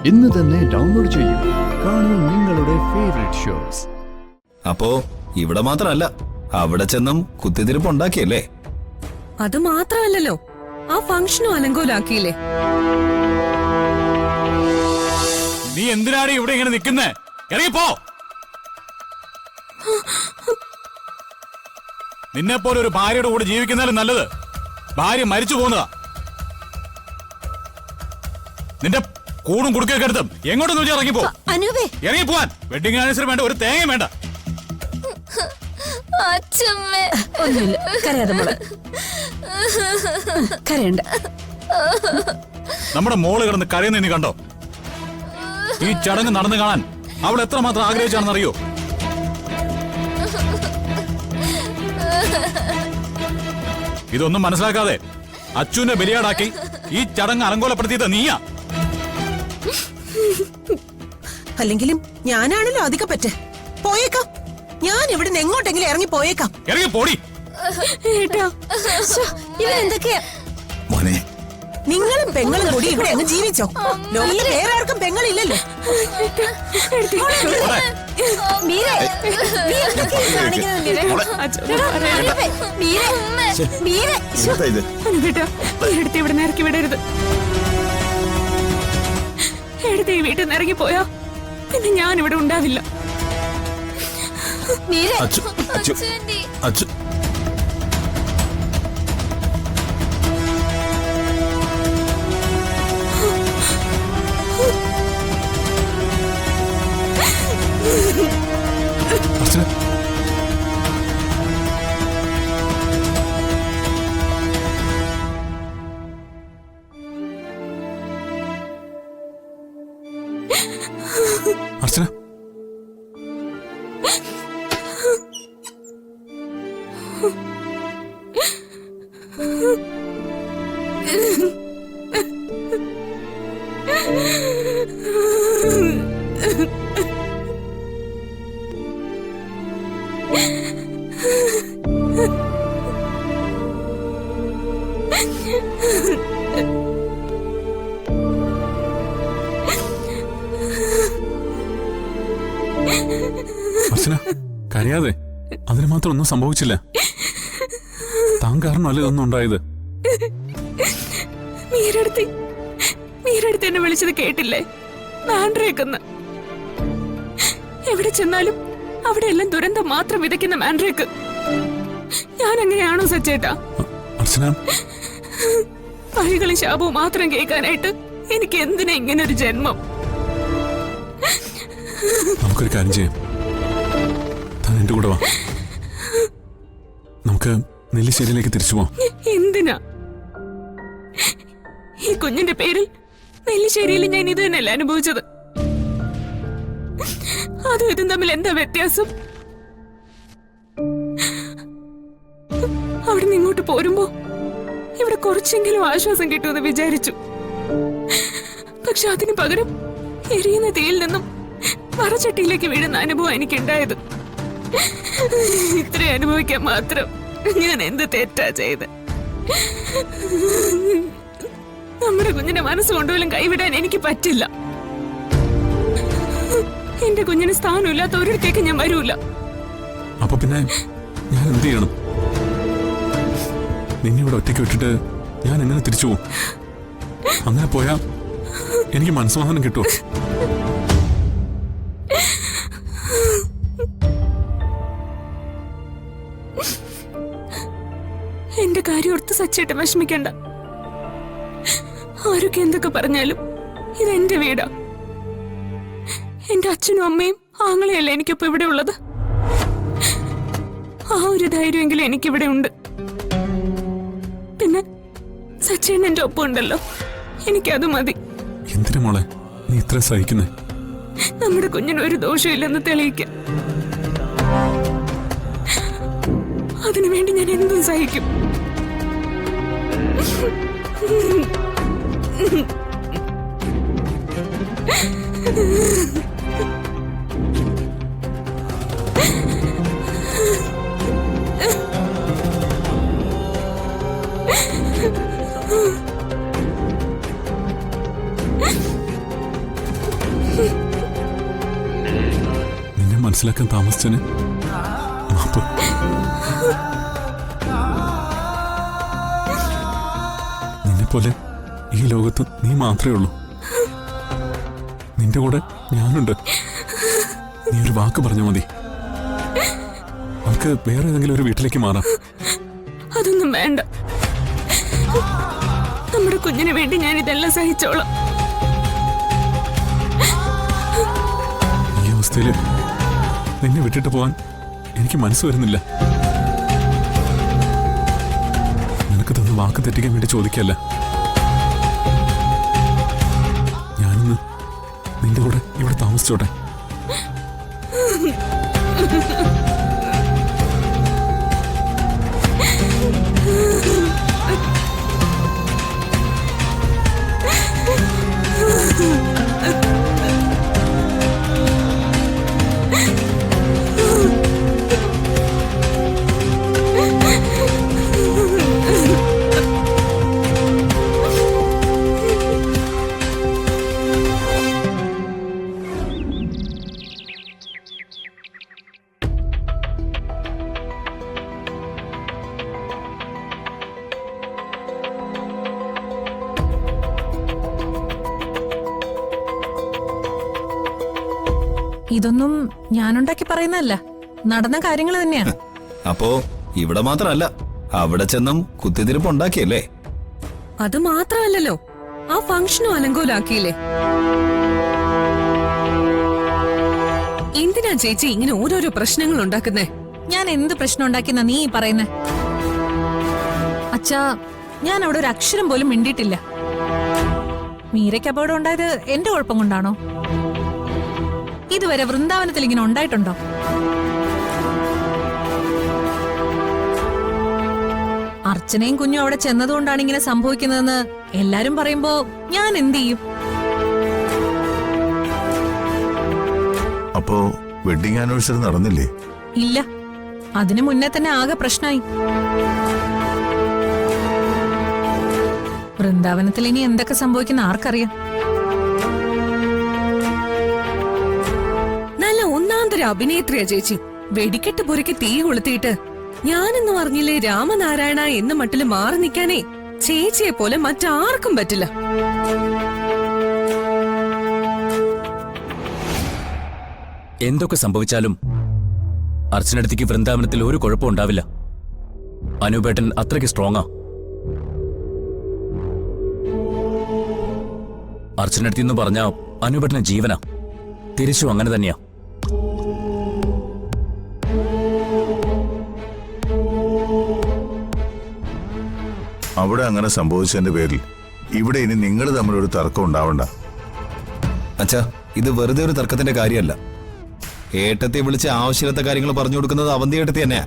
ഇന്ന് തന്നെ ഡൗൺലോഡ് ചെയ്യൂ. കാണൂ നിങ്ങളുടെ ഫേവറേറ്റ് ഷോസ്. അപ്പോ ഇവിടെ മാത്രമല്ല, അവിടെ ചെന്നും കുത്തിത്തിരിപ്പ് ഉണ്ടാക്കിയല്ലേ? അത് മാത്രമല്ലല്ലോ, ആ ഫംഗ്ഷനും അലങ്കോലാക്കിയില്ലേ? നീ എന്തിനാണ് ഇവിടെ ഇങ്ങനെ നിൽക്കുന്നേ? ഇറങ്ങിപ്പോ. നിന്നെ പോലെ ഒരു ഭാര്യയുടെ കൂടെ ജീവിക്കുന്നതിലും നല്ലത് ഭാര്യ മരിച്ചു പോകുന്നതാ. നിന്റെ കൂടും കുടുക്കൊക്കെ എടുത്തും എങ്ങോട്ടൊന്നും വെച്ചാൽ ഇറങ്ങിപ്പോ. ഇറങ്ങിപ്പോവാൻ. വെഡിങ് ആനിവേഴ്സറി വേണ്ട, ഒരു തേങ്ങ വേണ്ട. ഒന്നുമില്ല, കരയാതെ മോളെ, കരയണ്ട. നമ്മുടെ മോള് കിടന്ന് കരയുന്ന നീ കണ്ടോ? ഈ ചടങ്ങ് നടന്നു കാണാൻ അവൾ എത്രമാത്രം ആഗ്രഹിച്ചാണെന്ന് അറിയോ? ഇതൊന്നും മനസ്സിലാക്കാതെ അച്ഛനെ ബലിയാടാക്കി ഈ ചടങ്ങ് അലങ്കോലപ്പെടുത്തിയത് നീയാ. അല്ലെങ്കിലും ഞാനാണല്ലോ അധികം പറ്റ്. പോയേക്കാം, ഞാൻ ഇവിടുന്ന് എങ്ങോട്ടെങ്കിലും ഇറങ്ങി പോയേക്കാം. ഇറങ്ങി പോടി. ഇവരെന്തൊക്കെയാ? മോനെ, നിങ്ങളും പെങ്ങളും കൂടി ഇവിടെ അങ്ങ് ജീവിച്ചോ. ലോകത്തിൽ വേറെ ആർക്കും പെങ്ങളില്ലല്ലോ. ഇവിടെ ഇറക്കി വിടരുത്. എടുത്ത് ഈ വീട്ടിൽ നിന്ന് ഇറങ്ങി പോയാ പിന്നെ ഞാൻ ഇവിടെ ഉണ്ടാവില്ല. അർച്ചന, അർച്ചന, കരയാതെ. അതിന് മാത്രം ഒന്നും സംഭവിച്ചില്ല. താൻ കാരണമല്ല ഇതൊന്നും ഉണ്ടായത്. മീരടുത്ത് എന്നെ വിളിച്ചത് കേട്ടില്ലേ? മാൻഡ്രേക്കെന്ന്. എവിടെ ചെന്നാലും അവിടെ എല്ലാം ദുരന്തം മാത്രം വിതയ്ക്കുന്ന മാൻഡ്രേക്ക്. ഞാൻ അങ്ങനെയാണോ സച്ചേട്ടാ? പഴികളും ശാപവും മാത്രം കേൾക്കാനായിട്ട് എനിക്ക് എന്തിനാ ഇങ്ങനെ ഒരു ജന്മം? നമുക്കൊരു കാര്യം ചെയ്യാം. താൻ എന്റെ കൂടെ വാ. നമുക്ക് നെല്ലിശ്ശേരിയിലേക്ക് തിരിച്ചു പോവാം. എന്തിനാ? ഈ കുഞ്ഞിന്റെ പേരിൽ നെല്ലിശ്ശേരിയിൽ ഞാൻ ഇത് തന്നെയല്ല അനുഭവിച്ചത്. അതും ഇതും തമ്മിൽ എന്താ വ്യത്യാസം? അവിടെ നിന്ന് ഇങ്ങോട്ട് പോരുമ്പോ ഇവിടെ കുറച്ചെങ്കിലും ആശ്വാസം കിട്ടുമെന്ന് വിചാരിച്ചു. പക്ഷെ അതിനു പകരം എരിയുന്ന തീയിൽ നിന്നും മറച്ചട്ടിയിലേക്ക് വീഴുന്ന അനുഭവം എനിക്കുണ്ടായത്. ഇത്ര അനുഭവിക്കാൻ മാത്രം ഞാൻ എന്ത് തെറ്റാ ചെയ്ത്? നമ്മുടെ കുഞ്ഞിന്റെ മനസ്സുകൊണ്ടുപോലും കൈവിടാൻ എനിക്ക് പറ്റില്ല. എന്റെ കുഞ്ഞിന് സ്ഥാനമില്ലാത്ത ഒരിടത്തേക്ക് ഞാൻ വരൂല. അപ്പൊ പിന്നെ ഞാൻ എന്ത് ചെയ്യണം? നിന്നെ ഇവിടെ ഒറ്റയ്ക്ക് വിട്ടിട്ട് ഞാൻ എങ്ങനെ തിരിച്ചു പോകും? അങ്ങനെ പോയാ എനിക്ക് മനസ്സമാധാനം കിട്ടുമോ? എന്റെ കാര്യം ഓർത്ത് സച്ചേട്ടൻ വിഷമിക്കണ്ട. ആരൊക്കെ എന്തൊക്കെ പറഞ്ഞാലും ഇതെന്റെ വീടാ. എന്റെ അച്ഛനും അമ്മയും ആങ്ങളെയല്ല എനിക്കിപ്പോ ഇവിടെ ഉള്ളത്. ആ ഒരു ധൈര്യമെങ്കിലും എനിക്കിവിടെ ഉണ്ട്. പിന്നെ സച്ചേട്ടൻ എന്റെ ഒപ്പം ഉണ്ടല്ലോ, എനിക്കത് മതി. എന്തിനാ മോളെ നീ ഇത്ര സഹിക്കുന്നേ? നമ്മുടെ കുഞ്ഞിന് ഒരു ദോഷമില്ലെന്ന് തെളിയിക്കാം. അതിനുവേണ്ടി ഞാൻ എന്തും സഹിക്കും. മനസ്സിലാക്കാൻ താമസിച്ചന് മാപ്പ്. നിന്നെപ്പോലെ ഈ ലോകത്ത് നീ മാത്രമേ ഉള്ളൂ. നിന്റെ കൂടെ ഞാനുണ്ട്. നീ ഒരു വാക്ക് പറഞ്ഞാൽ മതി, നമുക്ക് വേറെ ഏതെങ്കിലും ഒരു വീട്ടിലേക്ക് മാറാം. അതൊന്നും വേണ്ട. നമ്മുടെ കുഞ്ഞിന് വേണ്ടി ഞാൻ ഇതെല്ലാം സഹിച്ചോളാം. ഈ അവസ്ഥയില് നിന്നെ വിട്ടിട്ട് പോവാൻ എനിക്ക് മനസ്സ് വരുന്നില്ല. നിനക്ക് തന്ന വാക്ക് തെറ്റിക്കാൻ വേണ്ടി ചോദിക്കല്ല. ഞാനിന്ന് നിന്റെ കൂടെ ഇവിടെ താമസിച്ചോട്ടെ. ഇതൊന്നും ഞാനുണ്ടാക്കി പറയുന്നതല്ല, നടന്ന കാര്യങ്ങൾ തന്നെയാണ്. അപ്പോ ഇവിടെ മാത്രമല്ല, അവിടെ ചെന്നും കുത്തിത്തിരിപ്പ് ഉണ്ടാക്കിയല്ലേ? അത് മാത്രമല്ലല്ലോ, ആ ഫംഗ്ഷനും അലങ്കോലാക്കിയില്ലേ? എന്തിനാ ചേച്ചി ഇങ്ങനെ ഓരോരോ പ്രശ്നങ്ങൾ ഉണ്ടാക്കുന്നേ? ഞാൻ എന്ത് പ്രശ്നം ഉണ്ടാക്കിയെന്നാ നീ പറയുന്നേ? അച്ഛാ, ഞാൻ അവിടെ ഒരു അക്ഷരം പോലും മിണ്ടിയിട്ടില്ല. മീരയ്ക്ക് അപകടം ഉണ്ടായത് എന്റെ കുഴപ്പം കൊണ്ടാണോ? ഇതുവരെ വൃന്ദാവനത്തിൽ ഇങ്ങനെ ഉണ്ടായിട്ടുണ്ടോ? അർച്ചനയും കുഞ്ഞും അവിടെ ചെന്നതുകൊണ്ടാണ് ഇങ്ങനെ സംഭവിക്കുന്നതെന്ന് എല്ലാരും പറയുമ്പോ ഞാൻ എന്ത് ചെയ്യും? അപ്പോ വെഡിങ് ആനിവേഴ്സറി നടന്നില്ലേ? ഇല്ല, അതിനു മുന്നേ തന്നെ ആകെ പ്രശ്നമായി. വൃന്ദാവനത്തിൽ ഇനി എന്തൊക്കെ സംഭവിക്കുന്ന ആർക്കറിയാം? നല്ല ഒന്നാന്തര അഭിനേത്രിയാ ചേച്ചി. വെടിക്കെട്ട് പുരയ്ക്ക് തീ കൊളുത്തിയിട്ട് ഞാനെന്ന് പറഞ്ഞില്ലേ രാമനാരായണ എന്ന മട്ടില് മാറി നിൽക്കാനേ ചേച്ചിയെ പോലെ മറ്റാർക്കും പറ്റില്ല. എന്തൊക്കെ സംഭവിച്ചാലും അർച്ചനടുത്തേക്ക് വൃന്ദാവനത്തിൽ ഒരു കുഴപ്പം ഉണ്ടാവില്ല. അനൂപേട്ടൻ അത്രയ്ക്ക് സ്ട്രോങ്ങാ. അർച്ചനടുത്തി എന്ന് പറഞ്ഞ അനൂപേട്ടന് ജീവനാ. തിരിച്ചും അങ്ങനെ തന്നെയാ. അവിടെ അങ്ങനെ സംഭവിച്ചതിന്റെ പേരിൽ ഇവിടെ ഇനി നിങ്ങൾ തമ്മിലൊരു തർക്കം ഉണ്ടാവണ്ട. അച്ഛാ, ഇത് വെറുതെ ഒരു തർക്കത്തിന്റെ കാര്യമല്ല. ഏട്ടത്തെ വിളിച്ച് ആവശ്യമില്ലാത്ത കാര്യങ്ങൾ പറഞ്ഞു കൊടുക്കുന്നത് അവന്തി ഏട്ടത്തി തന്നെയാ.